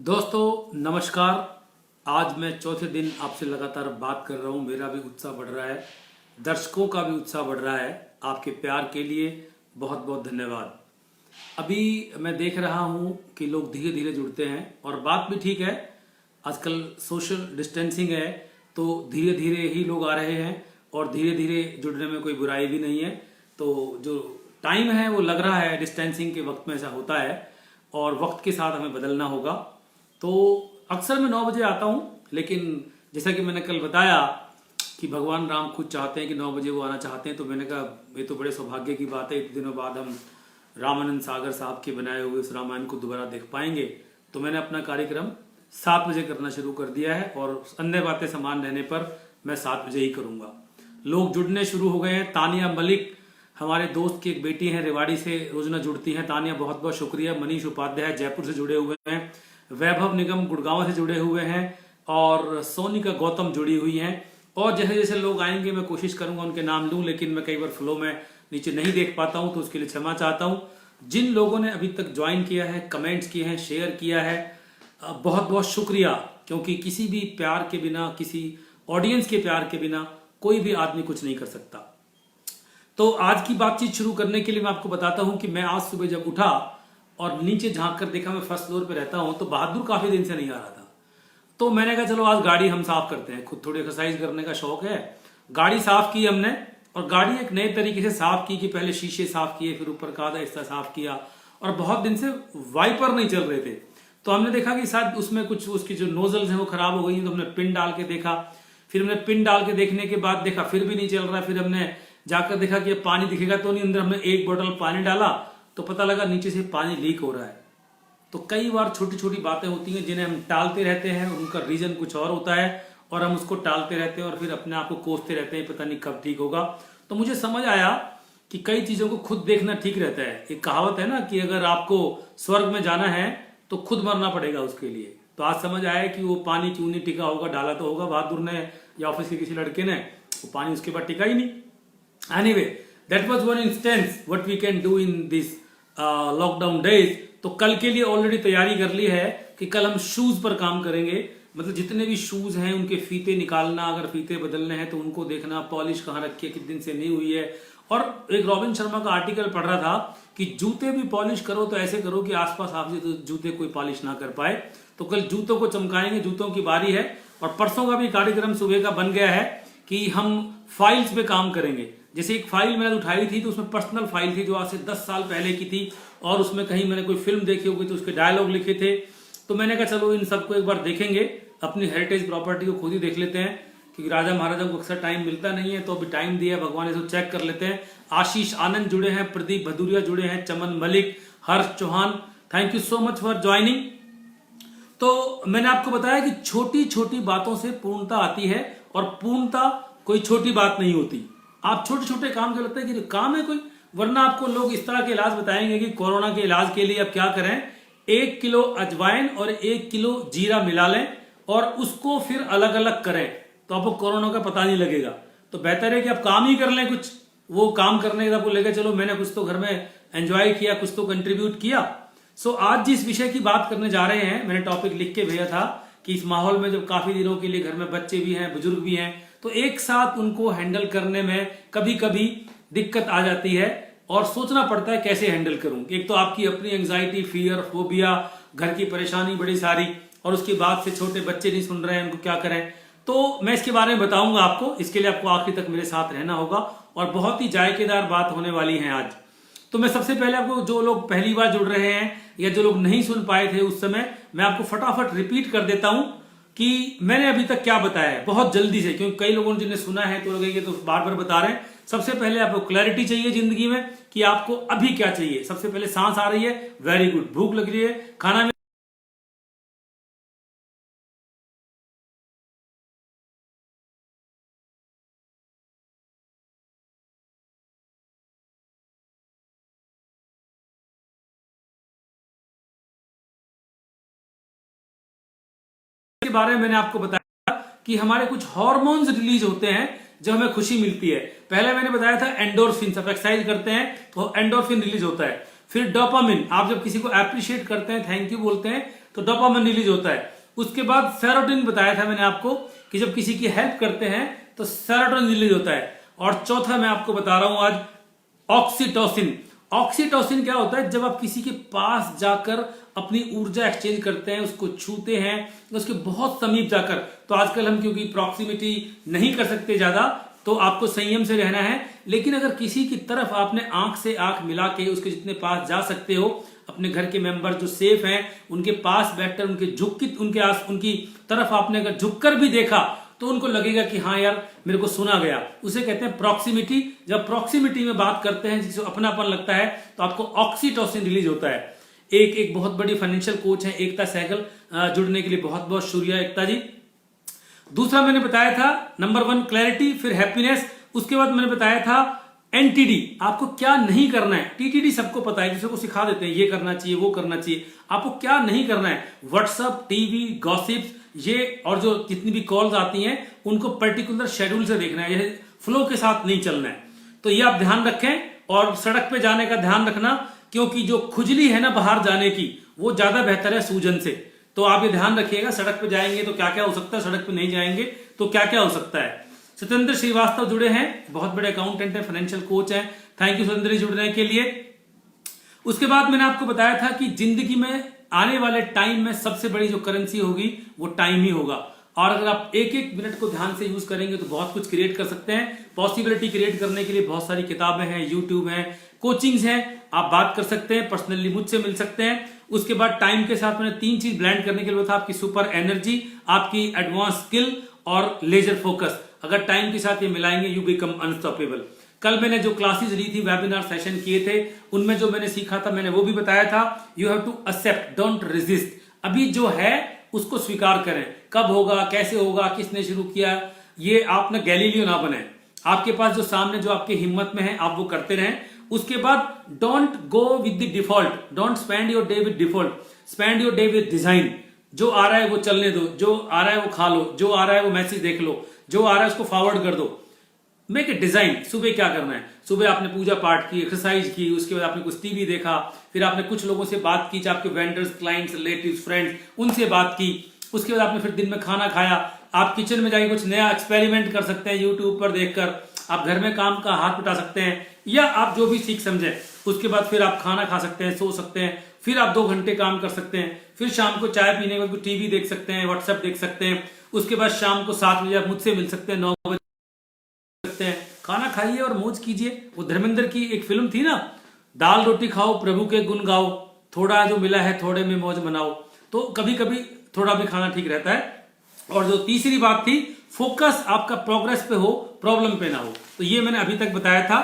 दोस्तों नमस्कार। आज मैं चौथे दिन आपसे लगातार बात कर रहा हूँ। मेरा भी उत्साह बढ़ रहा है, दर्शकों का भी उत्साह बढ़ रहा है। आपके प्यार के लिए बहुत बहुत धन्यवाद। अभी मैं देख रहा हूँ कि लोग धीरे धीरे जुड़ते हैं और बात भी ठीक है। आजकल सोशल डिस्टेंसिंग है तो धीरे धीरे ही लोग आ रहे हैं और धीरे धीरे जुड़ने में कोई बुराई भी नहीं है। तो जो टाइम है वो लग रहा है डिस्टेंसिंग के वक्त में ऐसा होता है और वक्त के साथ हमें बदलना होगा। तो अक्सर मैं 9 बजे आता हूँ, लेकिन जैसा कि मैंने कल बताया कि भगवान राम खुद चाहते हैं कि 9 बजे वो आना चाहते हैं। तो मैंने कहा ये तो बड़े सौभाग्य की बात है, इतने दिनों बाद हम रामानंद सागर साहब के बनाए हुए उस रामायण को दोबारा देख पाएंगे। तो मैंने अपना कार्यक्रम 7 बजे करना शुरू कर दिया है और अन्य बातें समान रहने पर मैं 7 बजे ही करूँगा। लोग जुड़ने शुरू हो गए हैं। तानिया मलिक हमारे दोस्त की एक बेटी हैं, रेवाड़ी से रोजाना जुड़ती हैं। तानिया बहुत बहुत शुक्रिया। मनीष उपाध्याय जयपुर से जुड़े हुए हैं, वैभव निगम गुड़गांव से जुड़े हुए हैं और सोनिका गौतम जुड़ी हुई हैं। और जैसे जैसे लोग आएंगे मैं कोशिश करूंगा उनके नाम लूं, लेकिन मैं कई बार फ्लो में नीचे नहीं देख पाता हूं, तो उसके लिए क्षमा चाहता हूं। जिन लोगों ने अभी तक ज्वाइन किया है, कमेंट्स किए हैं, शेयर किया है, बहुत बहुत शुक्रिया। क्योंकि किसी भी प्यार के बिना, किसी ऑडियंस के प्यार के बिना कोई भी आदमी कुछ नहीं कर सकता। तो आज की बातचीत शुरू करने के लिए मैं आपको बताता हूं कि मैं आज सुबह जब उठा और नीचे झांक कर देखा, मैं फर्स्ट फ्लोर पे रहता हूं, तो बहादुर काफी दिन से नहीं आ रहा था। तो मैंने कहा चलो आज गाड़ी हम साफ करते हैं, खुद थोड़ी एक्सरसाइज करने का शौक है। गाड़ी साफ की हमने और गाड़ी एक नए तरीके से साफ की कि पहले शीशे साफ किए, फिर ऊपर का आधा हिस्सा साफ किया और बहुत दिन से वाइपर नहीं चल रहे थे। तो हमने देखा कि शायद उसमें कुछ उसकी जो नोजल्स हैं वो खराब हो गई हैं। तो हमने पिन डाल के देखा, फिर हमने पिन डाल के देखने के बाद देखा फिर भी नहीं चल रहा। फिर हमने जाकर देखा कि पानी दिखेगा तो नहीं, अंदर हमने एक बोतल पानी डाला तो पता लगा नीचे से पानी लीक हो रहा है। तो कई बार छोटी छोटी बातें होती हैं जिन्हें हम टालते रहते हैं और उनका रीजन कुछ और होता है और हम उसको टालते रहते हैं और फिर अपने आप को कोसते रहते हैं, पता नहीं कब ठीक होगा। तो मुझे समझ आया कि कई चीजों को खुद देखना ठीक रहता है। एक कहावत है ना कि अगर आपको स्वर्ग में जाना है तो खुद मरना पड़ेगा उसके लिए। तो आज समझ आया कि वो पानी क्यों नहीं टिका होगा, डाला तो होगा बहादुर ने या ऑफिस के किसी लड़के ने, वो पानी उसके बाद टिका ही नहीं। Anyway, that was one instance what we can do in this lockdown days। तो कल के लिए ऑलरेडी तैयारी कर ली है कि कल हम शूज पर काम करेंगे। मतलब जितने भी शूज हैं उनके फीते निकालना, अगर फीते बदलने हैं तो उनको देखना, पॉलिश कहाँ रखी है, कितने दिन से नहीं हुई है। और एक रॉबिन शर्मा का आर्टिकल पढ़ रहा था कि जूते भी पॉलिश करो तो ऐसे करो कि आसपास आपसे तो जूते कोई पॉलिश ना कर पाए। तो कल जूतों को चमकाएंगे, जूतों की बारी है। और परसों का भी कार्यक्रम सुबह का बन गया है कि हम फाइल्स पे काम करेंगे। जैसे एक फाइल मैंने उठाई थी तो उसमें पर्सनल फाइल थी जो आज से 10 साल पहले की थी और उसमें कहीं मैंने कोई फिल्म देखी होगी तो उसके डायलॉग लिखे थे। तो मैंने कहा चलो इन सबको एक बार देखेंगे, अपनी हेरिटेज प्रॉपर्टी को खुद ही देख लेते हैं क्योंकि राजा महाराजा को अक्सर टाइम मिलता नहीं है। तो अभी टाइम दिया है भगवान, इसको चेक कर लेते हैं। आशीष आनंद जुड़े हैं, प्रदीप भदूरिया जुड़े हैं, Chaman Malik, Harsh Chauhan, thank you so much for joining. तो मैंने आपको बताया कि छोटी छोटी बातों से पूर्णता आती है और पूर्णता कोई छोटी बात नहीं होती। आप छोटे छोटे काम के लगता है कि काम है कोई, वरना आपको लोग इस तरह के इलाज बताएंगे कि कोरोना के इलाज के लिए आप क्या करें, 1 किलो अजवाइन और 1 किलो जीरा मिला लें और उसको फिर अलग अलग करें तो आपको कोरोना का पता नहीं लगेगा। तो बेहतर है कि आप काम ही कर लें कुछ। वो काम करने के आपको लगे चलो मैंने कुछ तो घर में एंजॉय किया, कुछ तो कंट्रीब्यूट किया। सो आज जिस विषय की बात करने जा रहे हैं, मैंने टॉपिक लिख के भेजा था कि इस माहौल में जब काफी दिनों के लिए घर में बच्चे भी हैं, बुजुर्ग भी हैं, तो एक साथ उनको हैंडल करने में कभी कभी दिक्कत आ जाती है और सोचना पड़ता है कैसे हैंडल करूं। एक तो आपकी अपनी एंजाइटी, फियर, फोबिया, घर की परेशानी बड़ी सारी, और उसके बाद से छोटे बच्चे नहीं सुन रहे हैं, उनको क्या करें। तो मैं इसके बारे में बताऊंगा आपको। इसके लिए आपको आखिर तक मेरे साथ रहना होगा और बहुत ही जायकेदार बात होने वाली है आज। तो मैं सबसे पहले आपको, जो लोग पहली बार जुड़ रहे हैं या जो लोग नहीं सुन पाए थे उस समय, मैं आपको फटाफट रिपीट कर देता हूं कि मैंने अभी तक क्या बताया है बहुत जल्दी से, क्योंकि कई लोगों ने जिन्हें सुना है तो लगेगा तो बार बार बता रहे हैं। सबसे पहले आपको क्लैरिटी चाहिए जिंदगी में कि आपको अभी क्या चाहिए। सबसे पहले सांस आ रही है, वेरी गुड। भूख लग रही है, खाना के बारे में मैंने आपको बताया कि हमारे कुछ हार्मोन्स रिलीज होते हैं जब हमें खुशी मिलती है। पहले मैंने बताया था एंडोर्फिन, आप एक्सरसाइज करते हैं तो एंडोर्फिन रिलीज होता है। फिर डोपामिन, आप जब किसी को अप्रिशिएट करते हैं, थैंक यू बोलते हैं, तो डोपामिन रिलीज होता है। उसके बाद सेरोटोनिन बताया था मैंने आपको कि जब किसी की हेल्प करते हैं तो सेरोटोनिन रिलीज होता है। और चौथा मैं आपको बता रहा हूं आज ऑक्सीटोसिन। ऑक्सीटोसिन क्या होता है? जब आप किसी के पास जाकर अपनी ऊर्जा एक्सचेंज करते हैं, उसको छूते हैं, उसके बहुत समीप जाकर। तो आजकल हम क्योंकि प्रॉक्सिमिटी नहीं कर सकते ज्यादा, तो आपको संयम से रहना है। लेकिन अगर किसी की तरफ आपने आंख से आंख मिला के उसके जितने पास जा सकते हो, अपने घर के मेंबर जो सेफ हैं उनके पास बैठकर उनकी तरफ आपने अगर झुककर भी देखा तो उनको लगेगा कि हाँ यार मेरे को सुना गया। उसे कहते हैं प्रॉक्सिमिटी। जब प्रॉक्सिमिटी में बात करते हैं, जिसे अपनापन लगता है, तो आपको ऑक्सीटोसिन रिलीज होता है। एक बहुत बड़ी फाइनेंशियल कोच है एकता सहगल, जुड़ने के लिए बहुत बहुत शुक्रिया एकता जी। दूसरा मैंने बताया था नंबर 1 क्लैरिटी, फिर हैप्पीनेस। उसके बाद मैंने बताया था एनटीडी, आपको क्या नहीं करना है। टीटीडी सबको पता है, दूसरे को सिखा देते हैं ये करना चाहिए वो करना चाहिए। आपको क्या नहीं करना है? व्हाट्सएप, टीवी, गॉसिप्स, ये और जो जितनी भी कॉल्स आती हैं उनको पर्टिकुलर शेड्यूल से देखना है, ये फ्लो के साथ नहीं चलना है। तो ये आप ध्यान रखें। और सड़क पे जाने का ध्यान रखना, क्योंकि जो खुजली है ना बाहर जाने की, वो ज्यादा बेहतर है सूजन से। तो आप ये ध्यान रखिएगा, सड़क पे जाएंगे तो क्या क्या हो सकता है, सड़क पे नहीं जाएंगे तो क्या क्या हो सकता है। सत्येंद्र श्रीवास्तव जुड़े हैं, बहुत बड़े अकाउंटेंट हैं, फाइनेंशियल कोच हैं। थैंक यू सत्येंद्र जी जुड़ने के लिए। उसके बाद मैंने आपको बताया था कि जिंदगी में आने वाले टाइम में सबसे बड़ी जो करेंसी होगी वो टाइम ही होगा। और अगर आप एक एक मिनट को ध्यान से यूज करेंगे तो बहुत कुछ क्रिएट कर सकते हैं। पॉसिबिलिटी क्रिएट करने के लिए बहुत सारी किताबें हैं, यूट्यूब है, कोचिंग्स हैं, आप बात कर सकते हैं, पर्सनली मुझसे मिल सकते हैं। उसके बाद टाइम के साथ मैंने 3 चीज ब्लेंड करने के लिए था, आपकी सुपर एनर्जी, आपकी एडवांस स्किल और लेजर फोकस। अगर टाइम के साथ ये मिलाएंगे यू बिकम अनस्टॉपेबल। कल मैंने जो क्लासेस ली थी, वेबिनार सेशन किए थे, उनमें जो मैंने सीखा था मैंने वो भी बताया था। You have to accept, don't resist. अभी जो है उसको स्वीकार करें। कब होगा, कैसे होगा, किसने शुरू किया, ये आप ना गैलीलियो ना बने। आपके पास जो सामने जो आपकी हिम्मत में है आप वो करते रहें। उसके बाद don't go with the default, don't spend your day with default, spend your day with design. जो आ रहा है वो चलने दो, जो आ रहा है वो खा लो, जो आ रहा है वो मैसेज देख लो, जो आ रहा है उसको फॉरवर्ड कर दो। Make a design. सुबह क्या करना है? सुबह आपने पूजा पाठ की, एक्सरसाइज की, उसके बाद आपने कुछ टीवी देखा, फिर आपने कुछ लोगों से बात की, चाहे आपके वेंडर्स, क्लाइंट्स, रिलेटिव्स, फ्रेंड्स, उनसे बात की। उसके बाद आपने फिर दिन में खाना खाया। आप किचन में जाके कुछ नया एक्सपेरिमेंट कर सकते हैं, यूट्यूब पर देखकर आप घर में काम का हाथ उठा सकते हैं, या आप जो भी सीख समझे। उसके बाद फिर आप खाना खा सकते हैं, सो सकते हैं, फिर आप 2 घंटे काम कर सकते हैं, फिर शाम को चाय पीने के बाद टीवी देख सकते हैं, व्हाट्सएप देख सकते हैं। उसके बाद शाम को 7 बजे आप मुझसे मिल सकते हैं, 9 बजे सकते हैं। खाना खाइए और मौज कीजिए। वो धर्मेंद्र की एक फिल्म थी ना, दाल रोटी खाओ प्रभु के गुण गाओ, थोड़ा जो मिला है थोड़े में मौज मनाओ। तो कभी कभी थोड़ा भी खाना ठीक रहता है। और जो तीसरी बात थी, फोकस आपका प्रोग्रेस पे हो, प्रॉब्लम पे ना हो। तो ये मैंने अभी तक बताया था।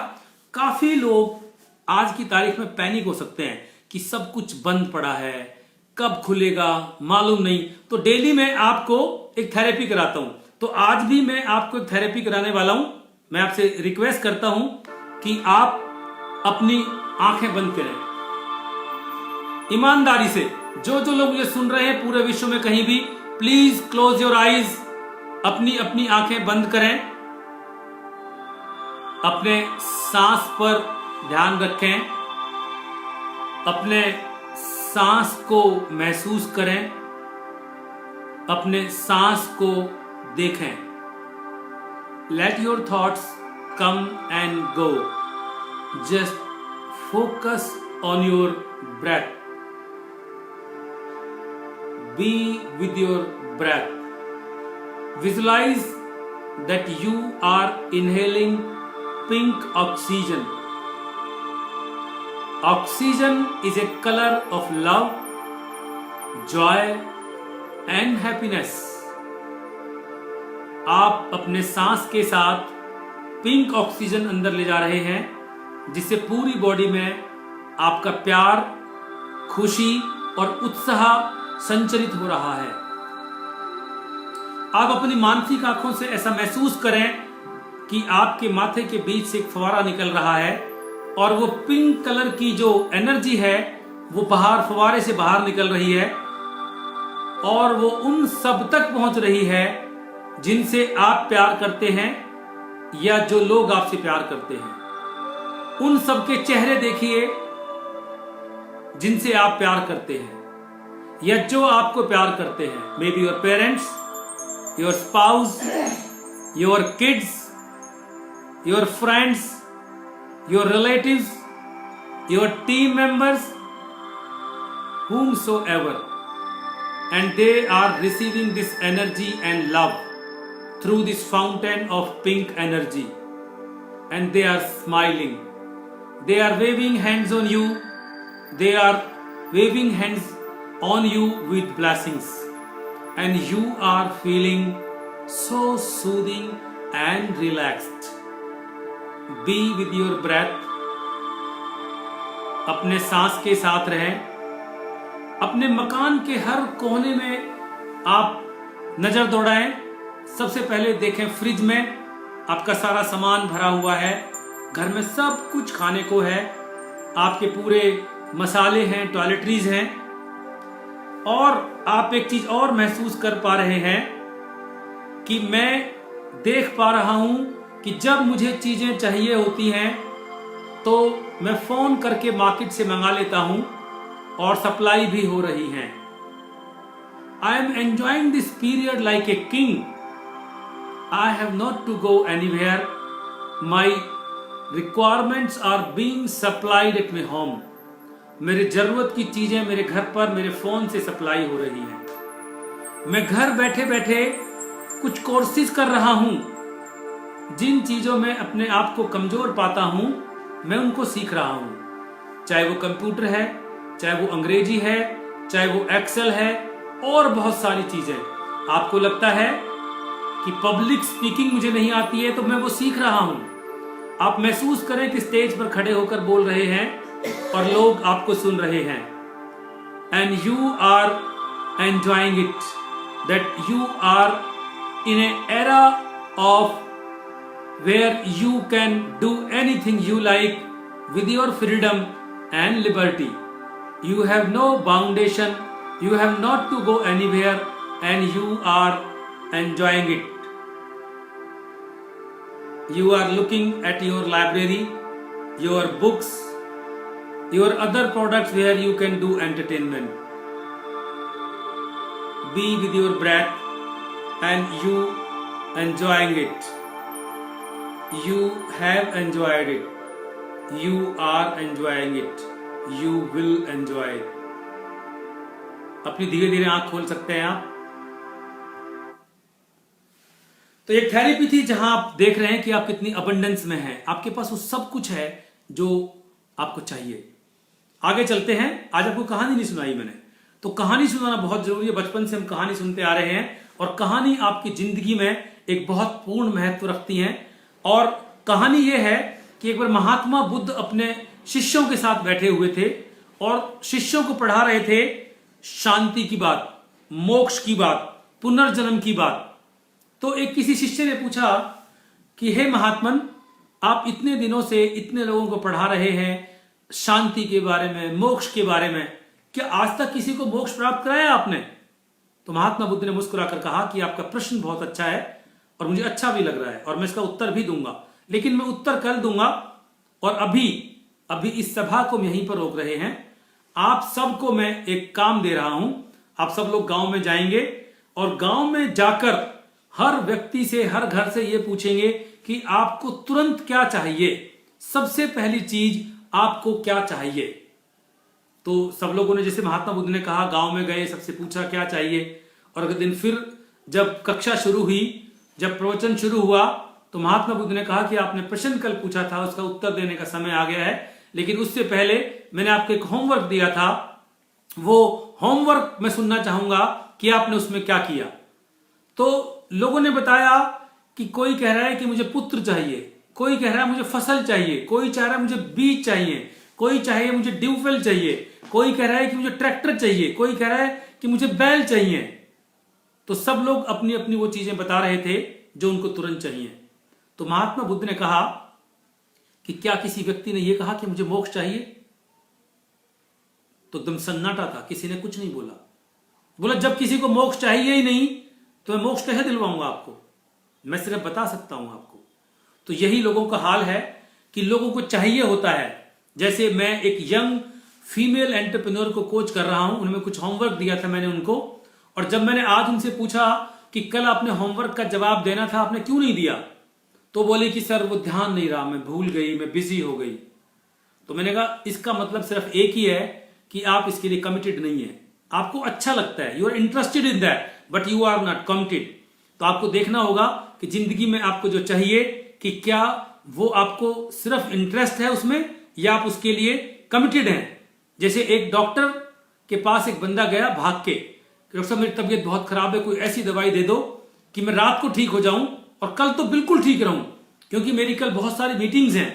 काफी लोग आज की तारीख में पैनिक हो सकते हैं कि सब कुछ बंद पड़ा है, कब खुलेगा मालूम नहीं। तो डेली मैं आपको एक थेरेपी कराता हूं। तो आज भी मैं आपको एक थेरेपी कराने वाला हूं। मैं आपसे रिक्वेस्ट करता हूं कि आप अपनी आंखें बंद करें ईमानदारी से। जो जो लोग मुझे सुन रहे हैं पूरे विश्व में कहीं भी, प्लीज क्लोज योर आईज, अपनी अपनी आंखें बंद करें। अपने सांस पर ध्यान रखें, अपने सांस को महसूस करें, अपने सांस को देखें। Let your thoughts come and go, just focus on your breath, be with your breath. Visualize that you are inhaling pink oxygen. Oxygen is a color of love, joy and happiness. आप अपने सांस के साथ pink oxygen अंदर ले जा रहे हैं, जिससे पूरी बॉडी में आपका प्यार, खुशी और उत्साह संचरित हो रहा है। आप अपनी मानसिक आंखों से ऐसा महसूस करें कि आपके माथे के बीच से एक फवारा निकल रहा है और वो पिंक कलर की जो एनर्जी है वो बाहर फवारे से बाहर निकल रही है और वो उन सब तक पहुंच रही है जिनसे आप प्यार करते हैं या जो लोग आपसे प्यार करते हैं। उन सबके चेहरे देखिए जिनसे आप प्यार करते हैं। या जो आपको प्यार करते हैं, may be your parents, your spouse, your kids, your friends, your relatives, your team members, whomsoever, and they are receiving this energy and love through this fountain of pink energy, and they are smiling, they are waving hands on you, they are waving hands on you with blessings, and you are feeling so soothing and relaxed. Be with your breath. अपने सांस के साथ रहें। अपने मकान के हर कोने में आप नजर दौड़ाएं। सबसे पहले देखें फ्रिज में आपका सारा सामान भरा हुआ है, घर में सब कुछ खाने को है, आपके पूरे मसाले हैं, टॉयलेटरीज हैं, और आप एक चीज और महसूस कर पा रहे हैं कि मैं देख पा रहा हूं कि जब मुझे चीजें चाहिए होती हैं तो मैं फोन करके मार्केट से मंगा लेता हूं और सप्लाई भी हो रही हैं। I am enjoying this period like a king. I have not to go anywhere. My requirements are being supplied at my home. मेरे जरूरत की चीजें मेरे घर पर मेरे फोन से सप्लाई हो रही हैं। मैं घर बैठे बैठे कुछ कोर्सेज कर रहा हूं। जिन चीजों में अपने आप को कमजोर पाता हूं मैं उनको सीख रहा हूं, चाहे वो कंप्यूटर है, चाहे वो अंग्रेजी है, चाहे वो एक्सेल है, और बहुत सारी चीजें। आपको लगता है कि पब्लिक स्पीकिंग मुझे नहीं आती है, तो मैं वो सीख रहा हूं। आप महसूस करें कि स्टेज पर खड़े होकर बोल रहे हैं और लोग आपको सुन रहे हैं, and you are enjoying it, that you are in a era of where you can do anything you like with your freedom and liberty. You have no foundation, you have not to go anywhere, and you are enjoying it. You are looking at your library, your books, your other products where you can do entertainment. Be with your breath and you enjoying it. You have enjoyed it. You are enjoying it. You will enjoy it. अपनी धीरे धीरे आंख खोल सकते हैं आप। तो एक थेरेपी थी जहां आप देख रहे हैं कि आप कितनी अबंडेंस में हैं, आपके पास वो सब कुछ है जो आपको चाहिए। आगे चलते हैं। आज आपको कहानी नहीं सुनाई मैंने, तो कहानी सुनाना बहुत जरूरी है। बचपन से हम कहानी सुनते आ रहे हैं और कहानी आपकी जिंदगी में एक बहुत पूर्ण महत्व रखती है। और कहानी यह है कि एक बार महात्मा बुद्ध अपने शिष्यों के साथ बैठे हुए थे और शिष्यों को पढ़ा रहे थे शांति की बात, मोक्ष की बात, पुनर्जन्म की बात। तो एक किसी शिष्य ने पूछा कि हे महात्मन, आप इतने दिनों से इतने लोगों को पढ़ा रहे हैं शांति के बारे में, मोक्ष के बारे में, क्या आज तक किसी को मोक्ष प्राप्त कराया आपने? तो महात्मा बुद्ध ने मुस्कुराकर कहा कि आपका प्रश्न बहुत अच्छा है और मुझे अच्छा भी लग रहा है और मैं इसका उत्तर भी दूंगा, लेकिन मैं उत्तर कल दूंगा। और अभी इस सभा को यहीं पर रोक रहे हैं। आप सबको मैं एक काम दे रहा हूं। आप सब लोग गांव में जाएंगे और गांव में जाकर हर व्यक्ति से, हर घर से ये पूछेंगे कि आपको तुरंत क्या चाहिए, सबसे पहली चीज आपको क्या चाहिए। तो सब लोगों ने, जैसे महात्मा बुद्ध ने कहा, गांव में गए, सबसे पूछा क्या चाहिए। और अगले दिन फिर जब कक्षा शुरू हुई, जब प्रवचन शुरू हुआ, तो महात्मा बुद्ध ने कहा कि आपने प्रश्न कल पूछा था, उसका उत्तर देने का समय आ गया है, लेकिन उससे पहले मैंने आपको एक होमवर्क दिया था, वो होमवर्क मैं सुनना चाहूंगा कि आपने उसमें क्या किया। तो लोगों ने बताया कि कोई कह रहा है कि मुझे पुत्र चाहिए, कोई कह रहा है मुझे फसल चाहिए, कोई चाह रहा है मुझे बीज चाहिए, कोई चाहिए मुझे ट्यूबवेल चाहिए, कोई कह रहा है कि मुझे ट्रैक्टर चाहिए, कोई कह रहा है कि मुझे बैल चाहिए। तो सब लोग अपनी अपनी वो चीजें बता रहे थे जो उनको तुरंत चाहिए। तो महात्मा बुद्ध ने कहा कि क्या किसी व्यक्ति ने यह कहा कि मुझे मोक्ष चाहिए? तो एकदम सन्नाटा था, किसी ने कुछ नहीं बोला। बोला जब किसी को मोक्ष चाहिए ही नहीं तो मैं मोक्ष कैसे दिलवाऊंगा आपको, मैं सिर्फ बता सकता हूं आपको। तो यही लोगों का हाल है कि लोगों को चाहिए होता है। जैसे मैं एक यंग फीमेल एंटरप्रेन्योर को कोच कर रहा हूं। उनमें कुछ होमवर्क दिया था मैंने उनको, और जब मैंने आज उनसे पूछा कि कल आपने होमवर्क का जवाब देना था, आपने क्यों नहीं दिया, तो बोले कि सर वो ध्यान नहीं रहा, मैं भूल गई, मैं बिजी हो गई। तो मैंने कहा इसका मतलब सिर्फ एक ही है कि आप इसके लिए कमिटेड नहीं है। आपको अच्छा लगता है, you are interested in that, but you are not committed. तो आपको देखना होगा कि जिंदगी में आपको जो चाहिए कि क्या वो आपको सिर्फ इंटरेस्ट है उसमें, या आप उसके लिए कमिटेड हैं। जैसे एक डॉक्टर के पास एक बंदा गया भाग के, डॉक्टर साहब मेरी तबीयत बहुत खराब है, कोई ऐसी दवाई दे दो कि मैं रात को ठीक हो जाऊं और कल तो बिल्कुल ठीक रहूं, क्योंकि मेरी कल बहुत सारी मीटिंग्स हैं,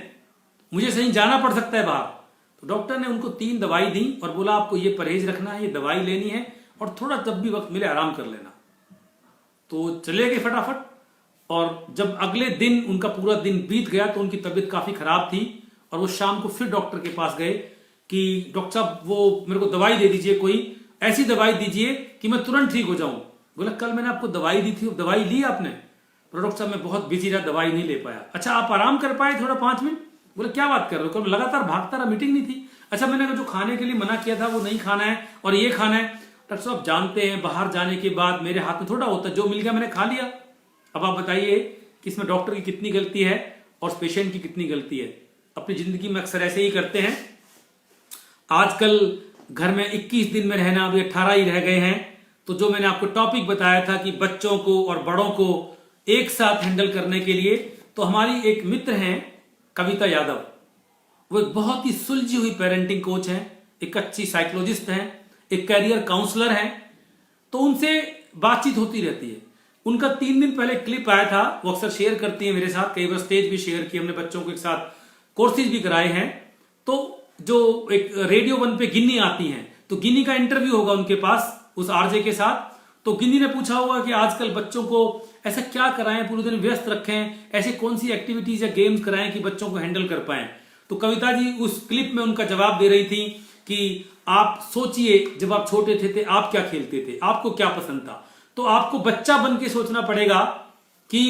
मुझे सही जाना पड़ सकता है बाहर। तो डॉक्टर ने उनको 3 दवाई दी और बोला आपको ये परहेज रखना है, ये दवाई लेनी है, और थोड़ा जब भी वक्त मिले आराम कर लेना। तो चले गए फटाफट, और जब अगले दिन उनका पूरा दिन बीत गया तो उनकी तबीयत काफी खराब थी, और वो शाम को फिर डॉक्टर के पास गए कि डॉक्टर साहब वो मेरे को दवाई दे दीजिए, कोई ऐसी दवाई दीजिए कि मैं तुरंत ठीक हो जाऊं। बोला कल मैंने आपको दवाई दी थी, दवाई ली आपने? डॉक्टर साहब मैं बहुत बिजी रहा, दवाई नहीं ले पाया। अच्छा आप आराम कर पाए थोड़ा 5 मिनट? बोले क्या बात कर रहे हो, कल लगातार भागता रहा, मीटिंग नहीं थी। अच्छा मैंने जो खाने के लिए मना किया था वो नहीं खाना है और ये खाना है। डॉक्टर साहब जानते हैं बाहर जाने के बाद मेरे हाथ में थोड़ा होता है, जो मिल गया मैंने खा लिया। अब आप बताइए कि इसमें डॉक्टर की कितनी गलती है और पेशेंट की कितनी गलती है। अपनी जिंदगी में अक्सर ऐसे ही करते हैं। आजकल घर में 21 दिन में रहना, अभी 18 ही रह गए हैं। तो जो मैंने आपको टॉपिक बताया था कि बच्चों को और बड़ों को एक साथ हैंडल करने के लिए, तो हमारी एक मित्र हैं कविता यादव, वो एक बहुत ही सुलझी हुई पेरेंटिंग कोच हैं, एक अच्छी साइकोलॉजिस्ट हैं, एक कैरियर काउंसलर हैं। तो उनसे बातचीत होती रहती है। उनका 3 दिन पहले क्लिप आया था, वो अक्सर शेयर करती है मेरे साथ, कई बार स्टेज भी शेयर की हमने, बच्चों के साथ कोर्सेज भी कराए हैं। तो जो एक रेडियो 1 पे गिन्नी आती हैं, तो गिन्नी का इंटरव्यू होगा उनके पास उस आरजे के साथ। तो गिन्नी ने पूछा होगा कि आजकल बच्चों को ऐसा क्या कराएं, पूरे दिन व्यस्त रखें, ऐसी कौन सी एक्टिविटीज या गेम्स कराएं कि बच्चों को हैंडल कर पाएं। तो कविता जी उस क्लिप में उनका जवाब दे रही थी कि आप सोचिए जब आप छोटे थे आप क्या खेलते थे, आपको क्या पसंद था। तो आपको बच्चा बन के सोचना पड़ेगा कि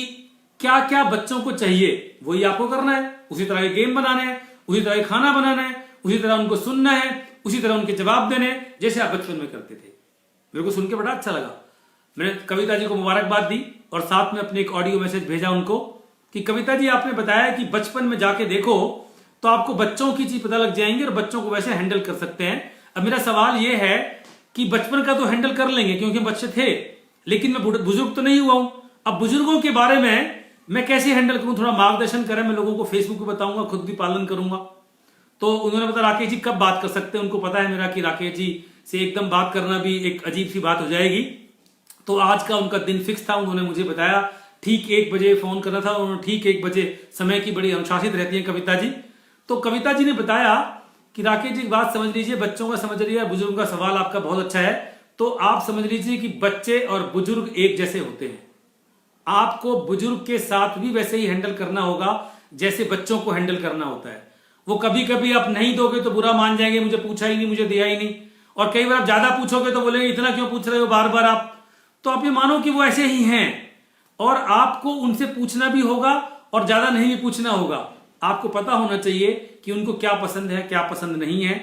क्या क्या बच्चों को चाहिए, वही आपको करना है। उसी तरह के गेम बनाने हैं, उसी तरह के खाना बनाना है, उसी तरह उनको सुनना है, उसी तरह उनके जवाब देने हैं जैसे आप बचपन में करते थे। मेरे को सुन के बड़ा अच्छा लगा। मैंने कविता जी को मुबारकबाद दी और साथ में अपने एक ऑडियो मैसेज भेजा उनको कि कविता जी आपने बताया कि बचपन में जाके देखो तो आपको बच्चों की चीज पता लग जाएंगी और बच्चों को वैसे हैंडल कर सकते हैं। अब मेरा सवाल यह है कि बचपन का तो हैंडल कर लेंगे क्योंकि बच्चे थे, लेकिन मैं बुजुर्ग तो नहीं हुआ हूं। अब बुजुर्गों के बारे में मैं कैसे हैंडल करूं, थोड़ा मार्गदर्शन करें। मैं लोगों को फेसबुक पे बताऊंगा, खुद भी पालन करूंगा। तो उन्होंने बताया राकेश जी कब बात कर सकते हैं। उनको पता है मेरा कि राकेश जी से एकदम बात करना भी एक अजीब सी बात हो जाएगी। तो आज का उनका दिन फिक्स था। उन्होंने मुझे बताया ठीक 1 बजे फोन करना था। उन्होंने ठीक 1 बजे, समय की बड़ी अनुशासित रहती है कविता जी। तो कविता जी ने बताया कि राकेश जी बात समझ लीजिए, बच्चों का समझ लीजिए, बुजुर्गों का सवाल आपका बहुत अच्छा है। तो आप समझ लीजिए कि बच्चे और बुजुर्ग एक जैसे होते हैं। आपको बुजुर्ग के साथ भी वैसे ही हैंडल करना होगा जैसे बच्चों को हैंडल करना होता है। वो कभी कभी आप नहीं दोगे तो बुरा मान जाएंगे, मुझे पूछा ही नहीं, मुझे दिया ही नहीं। और कई बार आप ज्यादा पूछोगे तो बोलेंगे इतना क्यों पूछ रहे हो बार बार आप। तो आप ये मानो कि वो ऐसे ही हैं और आपको उनसे पूछना भी होगा और ज्यादा नहीं भी पूछना होगा। आपको पता होना चाहिए कि उनको क्या पसंद है, क्या पसंद नहीं है।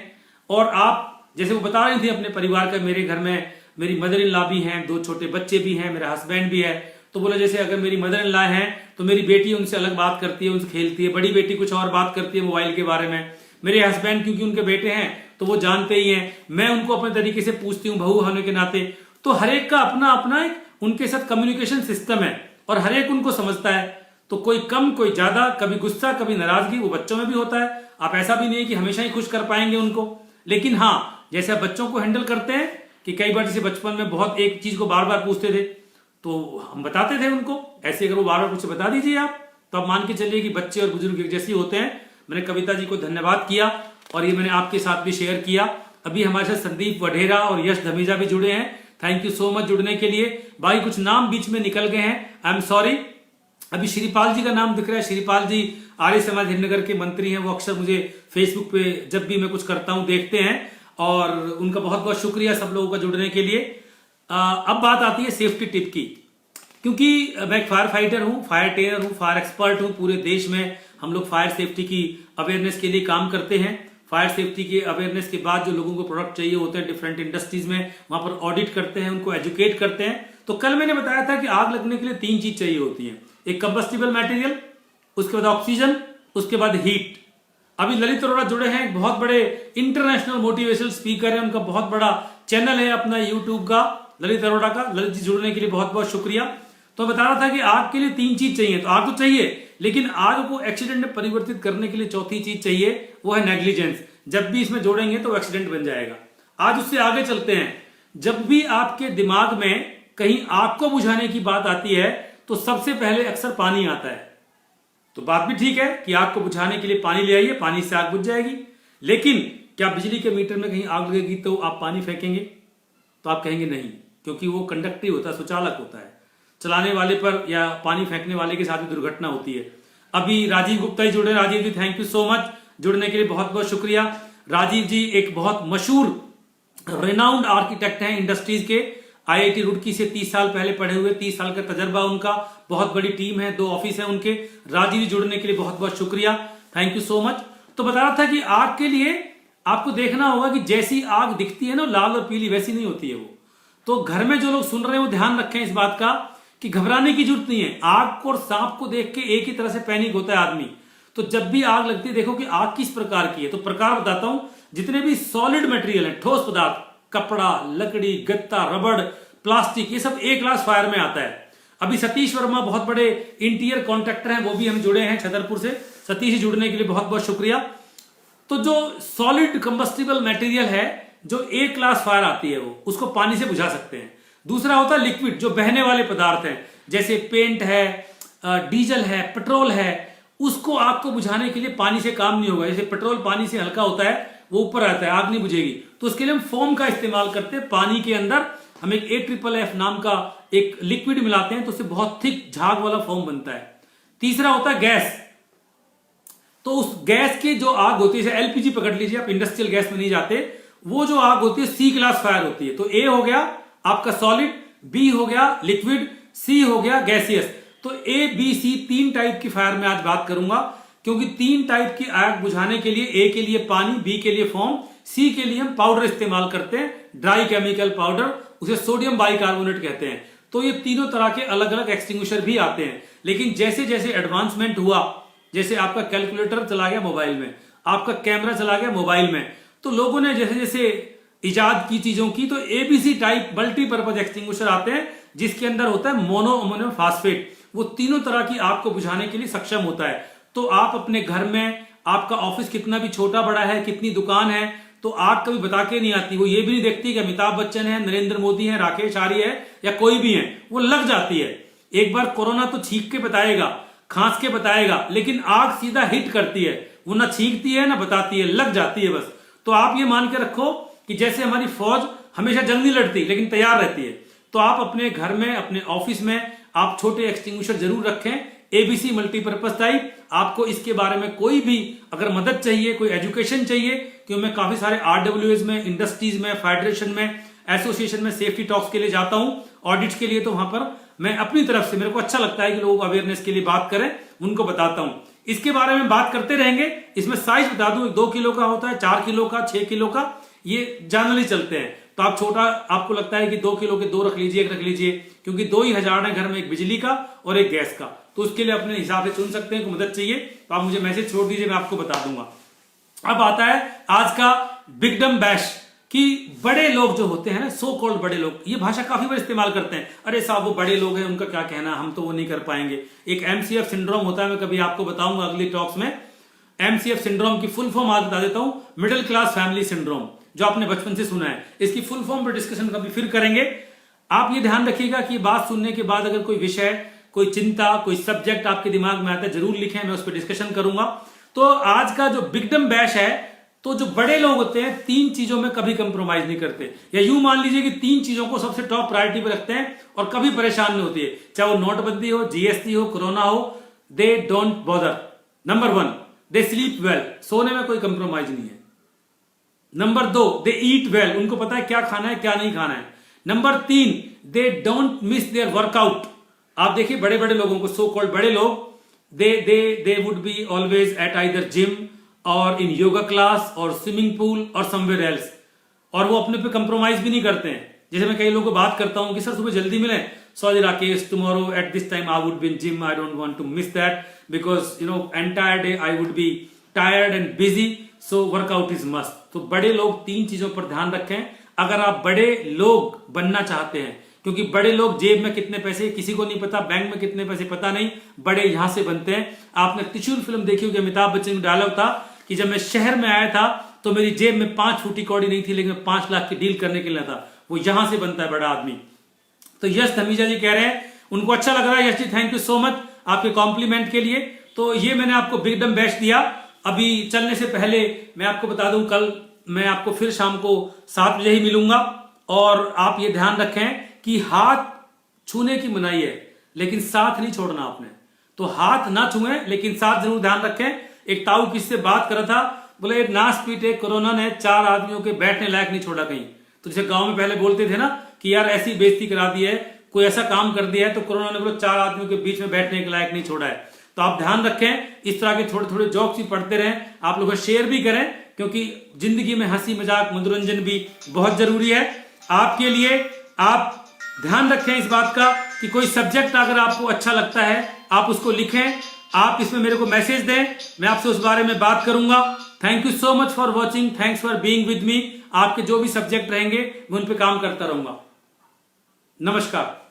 और आप जैसे वो बता रही थी अपने परिवार का, मेरे घर में मेरी मदर इन लॉ भी हैं, 2 छोटे बच्चे भी हैं, मेरा हस्बैंड भी है। तो बोला जैसे अगर मेरी मदर इन लॉ हैं तो मेरी बेटी उनसे अलग बात करती है, उनसे खेलती है, बड़ी बेटी कुछ और बात करती है मोबाइल के बारे में। मेरे हस्बैंड क्योंकि उनके बेटे हैं तो वो जानते ही हैं, मैं उनको अपने तरीके से पूछती हूँ बहू होने के नाते। तो हर एक का अपना अपना एक उनके साथ कम्युनिकेशन सिस्टम है और हर एक उनको समझता है। तो कोई कम कोई ज्यादा, कभी गुस्सा कभी नाराजगी, वो बच्चों में भी होता है। आप ऐसा भी नहीं है कि हमेशा ही खुश कर पाएंगे उनको। लेकिन हाँ, जैसे आप बच्चों को हैंडल करते हैं कि कई बार जैसे बचपन में बहुत एक चीज को बार बार पूछते थे तो हम बताते थे उनको, ऐसे अगर वो बार बार कुछ बता दीजिए आप, तो आप मान के चलिए कि बच्चे और बुजुर्ग एक जैसे होते हैं। मैंने कविता जी को धन्यवाद किया और ये मैंने आपके साथ भी शेयर किया। अभी हमारे साथ संदीप वढेरा और यश धमीजा भी जुड़े हैं। थैंक यू सो मच जुड़ने के लिए। भाई कुछ नाम बीच में निकल गए हैं, आई एम सॉरी। अभी श्रीपाल जी का नाम दिख रहा है। श्रीपाल जी आर्य समाज हिरनगर के मंत्री हैं। वो अक्सर मुझे फेसबुक पे जब भी मैं कुछ करता हूं देखते हैं और उनका बहुत बहुत शुक्रिया सब लोगों का जुड़ने के लिए। अब बात आती है सेफ्टी टिप की, क्योंकि मैं एक फायर फाइटर हूं, फायर ट्रेनर हूं, फायर एक्सपर्ट हूं। पूरे देश में हम लोग फायर सेफ्टी की अवेयरनेस के लिए काम करते हैं। फायर सेफ्टी के अवेयरनेस के बाद जो लोगों को प्रोडक्ट चाहिए होते हैं डिफरेंट इंडस्ट्रीज में, वहां पर ऑडिट करते हैं, उनको एजुकेट करते हैं। तो कल मैंने बताया था कि आग लगने के लिए 3 चीज चाहिए होती है, एक कंबस्टिबल मटेरियल, उसके बाद ऑक्सीजन, उसके बाद हीट। अभी ललित अरोड़ा जुड़े हैं, एक बहुत बड़े इंटरनेशनल मोटिवेशनल स्पीकर है, उनका बहुत बड़ा चैनल है अपना यूट्यूब का, ललित अरोड़ा का। ललित जी जुड़ने के लिए बहुत बहुत शुक्रिया। तो बता रहा था कि आग के लिए 3 चीज चाहिए। तो आग तो चाहिए, लेकिन आग को एक्सीडेंट में परिवर्तित करने के लिए चौथी चीज चाहिए, वो है नेग्लिजेंस। जब भी इसमें जोड़ेंगे तो एक्सीडेंट बन जाएगा। आज उससे आगे चलते हैं। जब भी आपके दिमाग में कहीं आग को बुझाने की बात आती है तो सबसे पहले अक्सर पानी आता है। तो बात भी ठीक है कि आग को बुझाने के लिए पानी ले आइए, पानी से आग बुझ जाएगी। लेकिन क्या बिजली के मीटर में कहीं आग लगेगी तो आप पानी फेंकेंगे? तो आप कहेंगे नहीं, क्योंकि वो कंडक्टिव होता है, सुचालक होता है। चलाने वाले पर या पानी फेंकने वाले के साथ भी दुर्घटना होती है। अभी राजीव गुप्ता जी जुड़े। राजीव जी थैंक यू सो मच, जुड़ने के लिए बहुत बहुत शुक्रिया। राजीव जी एक बहुत मशहूर रेनाउंड आर्किटेक्ट हैं इंडस्ट्रीज के, आईआईटी रुड़की से 30 साल पहले पढ़े हुए, 30 साल का तजर्बा उनका, बहुत बड़ी टीम है, 2 ऑफिस है उनके। राजीव जी जुड़ने के लिए बहुत बहुत शुक्रिया, थैंक यू सो मच। तो बता रहा था कि आग के लिए आपको देखना होगा कि जैसी आग दिखती है ना लाल और पीली, वैसी नहीं होती है वो। तो घर में जो लोग सुन रहे हैं वो ध्यान रखें इस बात का कि घबराने की जरूरत नहीं है। आग को और सांप को देख के एक ही तरह से पैनिक होता है आदमी। तो जब भी आग लगती है देखो कि आग किस प्रकार की है। तो प्रकार बताता हूं, जितने भी सॉलिड मटेरियल है, ठोस पदार्थ, कपड़ा, लकड़ी, गत्ता, रबड़, प्लास्टिक, ये सब ए क्लास फायर में आता है। अभी सतीश वर्मा बहुत बड़े इंटीरियर कॉन्ट्रैक्टर हैं, वो भी हम जुड़े हैं छतरपुर से। सतीश जी जुड़ने के लिए बहुत बहुत शुक्रिया। तो जो सॉलिड कंबस्टिबल मटेरियल है, जो ए क्लास फायर आती है, वो उसको पानी से बुझा सकते हैं। दूसरा होता है लिक्विड, जो बहने वाले पदार्थ हैं, जैसे पेंट है, डीजल है, पेट्रोल है, उसको आग को बुझाने के लिए पानी से काम नहीं होगा। जैसे पेट्रोल पानी से हल्का होता है, वो ऊपर आता है, आग नहीं बुझेगी। तो उसके लिए हम फोम का इस्तेमाल करते हैं। पानी के अंदर हम एक AFFF नाम का एक लिक्विड मिलाते हैं, तो उससे बहुत थिक झाग वाला फोम बनता है। तीसरा होता है गैस। तो उस गैस की जो आग होती है, जैसे एलपीजी पकड़ लीजिए आप, इंडस्ट्रियल गैस में नहीं जाते, वो जो आग होती है C क्लास फायर होती है। तो A हो गया आपका सॉलिड, B हो गया लिक्विड, C हो गया गैसियस। तो A, B, C 3 टाइप की फायर में आज बात करूंगा, क्योंकि 3 टाइप की आग बुझाने के लिए A के लिए पानी, B के लिए फोम, C के लिए हम पाउडर इस्तेमाल करते हैं, ड्राई केमिकल पाउडर, उसे सोडियम बाइकार्बोनेट कहते हैं। तो ये तीनों तरह के अलग अलग एक्सटिंग्विशर भी आते हैं। लेकिन जैसे जैसे एडवांसमेंट हुआ, जैसे आपका कैलकुलेटर चला गया मोबाइल में, आपका कैमरा चला गया मोबाइल में, तो लोगों ने जैसे जैसे इजाद की चीजों की, तो ABC टाइप मल्टीपर्पज एक्सटिंग्विशर आते हैं, जिसके अंदर होता है मोनो अमोनियम फास्फेट। वो तीनों तरह की आग को बुझाने के लिए सक्षम होता है। तो आप अपने घर में, आपका ऑफिस कितना भी छोटा बड़ा है, कितनी दुकान है, तो आग कभी बता के नहीं आती। वो ये भी नहीं देखती कि अमिताभ बच्चन है, नरेंद्र मोदी है, राकेश आर्य है या कोई भी है, वो लग जाती है। एक बार कोरोना तो छींक के बताएगा, खांस के बताएगा, लेकिन आग सीधा हिट करती है। वो ना छींकती है ना बताती है, लग जाती है बस। तो आप ये मान के रखो कि जैसे हमारी फौज हमेशा जंग नहीं लड़ती, लेकिन तैयार रहती है। तो आप अपने घर में, अपने ऑफिस में आप छोटे एक्सटिंग्विशर जरूर रखें, ABC मल्टीपर्पज टाइप। आपको इसके बारे में कोई भी अगर मदद चाहिए, कोई एजुकेशन चाहिए, क्योंकि मैं काफी सारे RWS में, इंडस्ट्रीज में, फेडरेशन में, एसोसिएशन में सेफ्टी टॉक्स के लिए जाता हूं, ऑडिट्स के लिए। तो वहां पर मैं अपनी तरफ से, मेरे को अच्छा लगता है कि लोग अवेयरनेस के लिए बात करें, उनको बताता हूं। इसके बारे में बात करते रहेंगे। इसमें साइज बता दूं, 2 किलो का होता है, 4 किलो का, 6 किलो का, ये जनरली चलते हैं। तो आप छोटा, आपको लगता है कि 2 किलो के 2 रख लीजिए, 1 रख लीजिए, क्योंकि 2 ही हजार है घर में, एक बिजली का और एक गैस का। तो उसके लिए अपने हिसाब से चुन सकते हैं। को मदद चाहिए तो आप मुझे मैसेज छोड़ दीजिए, मैं आपको बता दूंगा। अब आता है आज का बिगडम बैश, कि बड़े लोग जो होते हैं ना, सो कॉल्ड बड़े लोग, ये भाषा काफी बार इस्तेमाल करते हैं। अरे साहब वो बड़े लोग हैं, उनका क्या कहना, हम तो वो नहीं कर पाएंगे। एक MCF सिंड्रोम होता है, मैं कभी आपको बताऊंगा अगली टॉक्स में। MCF सिंड्रोम की फुल फॉर्म आज बता देता हूं, मिडिल क्लास फैमिली सिंड्रोम, जो आपने बचपन से सुना है। इसकी फुल फॉर्म पर डिस्कशन कभी फिर करेंगे। आप ये ध्यान रखिएगा कि बात सुनने के बाद अगर कोई विषय, कोई चिंता, कोई सब्जेक्ट आपके दिमाग में आता है, जरूर लिखें, मैं उस पर डिस्कशन करूंगा। तो आज का जो बिगडम बैश है, तो जो बड़े लोग होते हैं 3 चीजों में कभी कंप्रोमाइज नहीं करते, या यूं मान लीजिए कि 3 चीजों को सबसे टॉप प्रायोरिटी पर रखते हैं और कभी परेशान नहीं होती है। चाहे वो नोटबंदी हो, GST हो, कोरोना हो, they don't bother. Number 1, they sleep well, सोने में कोई कंप्रोमाइज नहीं है। नंबर 2, दे ईट वेल, उनको पता है क्या खाना है क्या नहीं खाना है। Number 3, they don't miss their workout. आप देखिए बड़े बड़े लोगों को, सो कॉल्ड बड़े लोग, they would be always at either gym और इन योगा क्लास और स्विमिंग पूल और समवेयर एल्स, और वो अपने पे कंप्रोमाइज भी नहीं करते हैं। जैसे मैं कई लोगों को बात करता हूं कि सर सुबह जल्दी मिले, sorry Rakesh, tomorrow at this time I would be in gym, I don't want to miss that because entire day I would be tired and busy, so workout is must. तो बड़े लोग 3 चीजों पर ध्यान रखें अगर आप बड़े लोग बनना चाहते हैं, क्योंकि बड़े लोग जेब में कितने पैसे किसी को नहीं पता, बैंक में कितने पैसे पता नहीं, बड़े यहां से बनते हैं। आपने त्रिशूल फिल्म देखी होगी, अमिताभ बच्चन का डायलॉग था कि जब मैं शहर में आया था तो मेरी जेब में 5 फूटी कौड़ी नहीं थी, लेकिन 5 लाख की डील करने के लिए था। वो यहां से बनता है बड़ा आदमी। तो यश धमीजा जी कह रहे हैं उनको अच्छा लग रहा है। Yash ji thank you so much आपके कॉम्प्लीमेंट के लिए। तो ये मैंने आपको बिगडम बेस्ट दिया। अभी चलने से पहले मैं आपको बता दूं, कल मैं आपको फिर शाम को 7 बजे ही मिलूंगा, और आप ये ध्यान रखें कि हाथ छूने की मनाही है, लेकिन साथ नहीं छोड़ना आपने। तो हाथ ना छुएं, लेकिन साथ जरूर ध्यान रखें। एक ताऊ किससे बात कर रहा था, बोले नाश पीटे कोरोना ने 4 आदमियों के बैठने लायक नहीं छोड़ा कहीं। तो जैसे गांव में पहले बोलते थे ना कि यार ऐसी बेइज्जती करा दी है, कोई ऐसा काम कर दिया है, तो कोरोना ने बोलो 4 आदमियों के बीच में बैठने के लायक नहीं छोड़ा है। तो आप ध्यान रखें, इस तरह के थोड़े थोड़े जोक्स भी पढ़ते रहें, आप लोग शेयर भी करें, क्योंकि जिंदगी में हंसी मजाक मनोरंजन भी बहुत जरूरी है आपके लिए। आप ध्यान रखें इस बात का कि कोई सब्जेक्ट अगर आपको अच्छा लगता है आप उसको लिखें, आप इसमें मेरे को मैसेज दें, मैं आपसे उस बारे में बात करूंगा। Thank you so much for watching, thanks for being with me. आपके जो भी सब्जेक्ट रहेंगे मैं उन पे काम करता रहूंगा। नमस्कार।